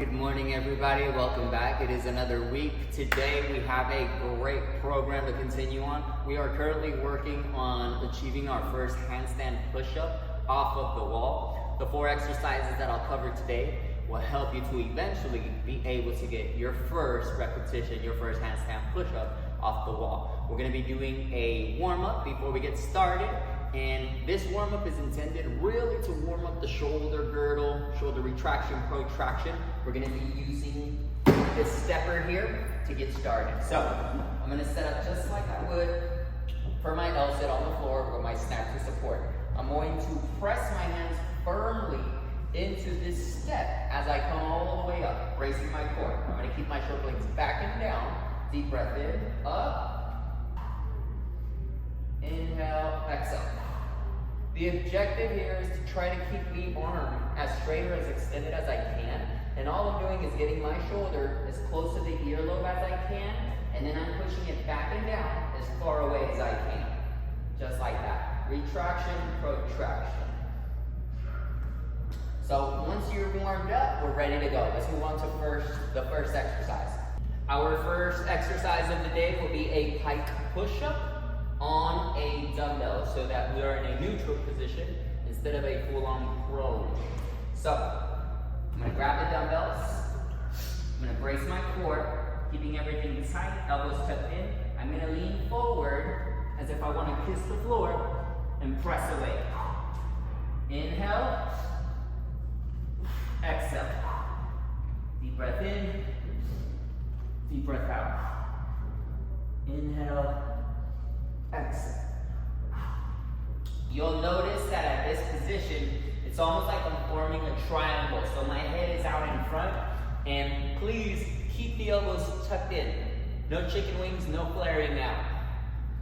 Good morning, everybody. Welcome back. It is another week. Today we have a great program to continue on. We are currently working on achieving our first handstand push-up off of the wall. The 4 exercises that I'll cover today will help you to eventually be able to get your first repetition, your first handstand push-up off the wall. We're going to be doing a warm-up before we get started. And this warm-up is intended really to warm up the shoulder girdle, shoulder retraction, protraction. We're going to be using this stepper here to get started. So I'm going to set up just like I would for my L sit on the floor with my snap to support. I'm going to press my hands firmly into this step as I come all the way up, bracing my core. I'm going to keep my shoulder blades back and down. Deep breath in, up. Inhale, exhale. The objective here is to try to keep the arm as straight or as extended as I can. And all I'm doing is getting my shoulder as close to the earlobe as I can. And then I'm pushing it back and down as far away as I can. Just like that. Retraction, protraction. So once you're warmed up, we're ready to go. Let's move on to the first exercise. Our first exercise of the day will be a pike push-up on a dumbbell so that we are in a neutral position instead of a full-on prone. So I'm going to grab the dumbbells. I'm going to brace my core, keeping everything tight, elbows tucked in. I'm going to lean forward as if I want to kiss the floor and press away. Inhale, exhale. Deep breath in, deep breath out. Inhale, exhale. You'll notice that at this position, it's almost like I'm forming a triangle. So my head is out in front, and please keep the elbows tucked in. No chicken wings, no flaring out.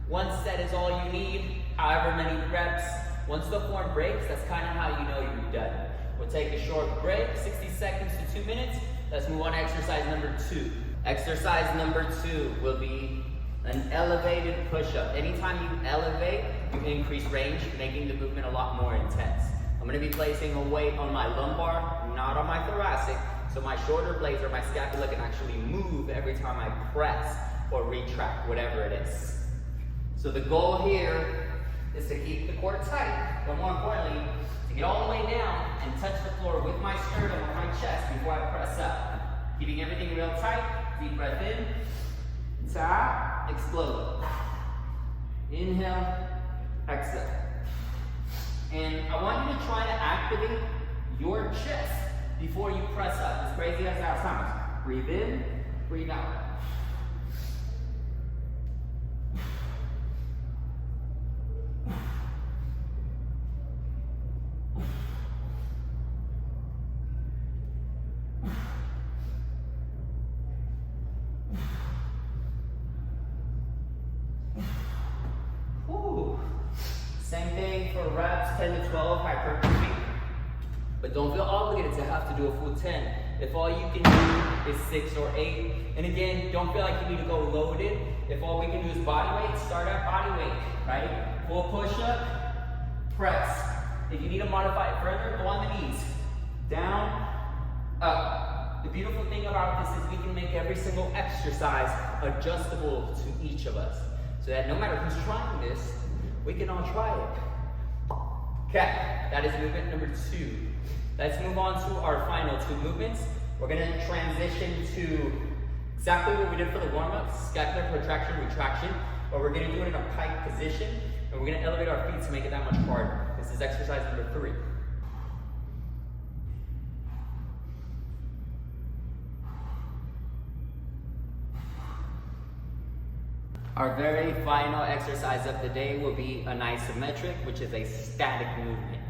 One set is all you need, however many reps. Once the form breaks, that's kind of how you know you're done. We'll take a short break, 60 seconds to 2 minutes. Let's move on to exercise number 2. Exercise number 2 will be an elevated push-up. Anytime you elevate, you increase range, making the movement a lot more intense. I'm going to be placing a weight on my lumbar, not on my thoracic, so my shoulder blades or my scapula can actually move every time I press or retract, whatever it is. So the goal here is to keep the core tight, but more importantly, to get all the way down and touch the floor with my sternum or my chest before I press up. Keeping everything real tight, deep breath in, tap, explode. Inhale, exhale. And I want you to try to activate your chest before you press up, as crazy as that sounds. Breathe in, breathe out. Same thing for reps, 10 to 12 hypertrophy. But don't feel obligated to have to do a full 10. If all you can do is 6 or 8, and again, don't feel like you need to go loaded. If all we can do is body weight, start at body weight, right? Full push-up, press. If you need to modify it further, go on the knees. Down, up. The beautiful thing about this is we can make every single exercise adjustable to each of us. So that no matter who's trying this, we can all try it. Okay, that is movement number 2. Let's move on to our final 2 movements. We're going to transition to exactly what we did for the warm-up, scapular protraction, retraction, but we're going to do it in a pike position, and we're going to elevate our feet to make it that much harder. This is exercise number 3. Our very final exercise of the day will be an isometric, which is a static movement,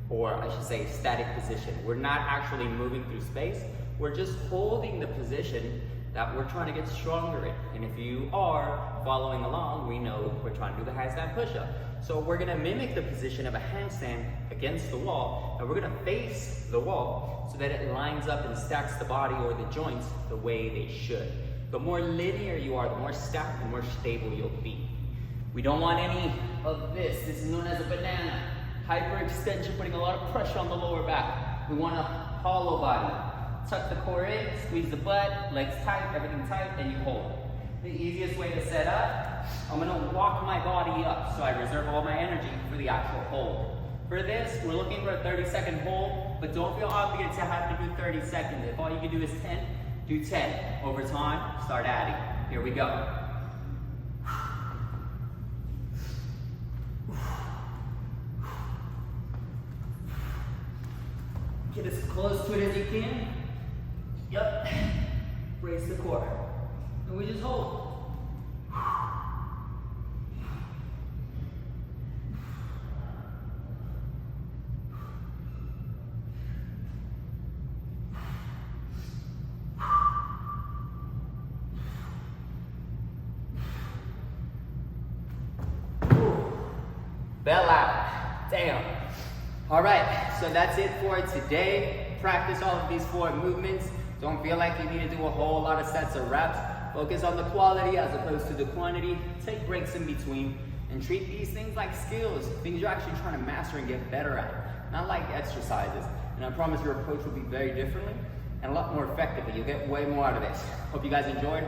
or I should say static position. We're not actually moving through space, we're just holding the position that we're trying to get stronger in. And if you are following along, we know we're trying to do the handstand push-up. So we're gonna mimic the position of a handstand against the wall, and we're gonna face the wall so that it lines up and stacks the body or the joints the way they should. The more linear you are, the more stacked, the more stable you'll be. We don't want any of this. This is known as a banana. Hyperextension, putting a lot of pressure on the lower back. We want a hollow body. tuck the core in, squeeze the butt, legs tight, everything tight, and you hold. The easiest way to set up, I'm gonna walk my body up so I reserve all my energy for the actual hold. For this, we're looking for a 30-second hold, but don't feel obligated to have to do 30 seconds. If all you can do is 10, do 10. Over time, start adding. Here we go. Get as close to it as you can. Yep. Brace the core. And we just hold. Bell out. Damn. All right, so that's it for today. Practice all of these 4 movements. Don't feel like you need to do a whole lot of sets of reps. Focus on the quality as opposed to the quantity. Take breaks in between and treat these things like skills, things you're actually trying to master and get better at, not like exercises. And I promise your approach will be very differently and a lot more effectively. You'll get way more out of this. Hope you guys enjoyed.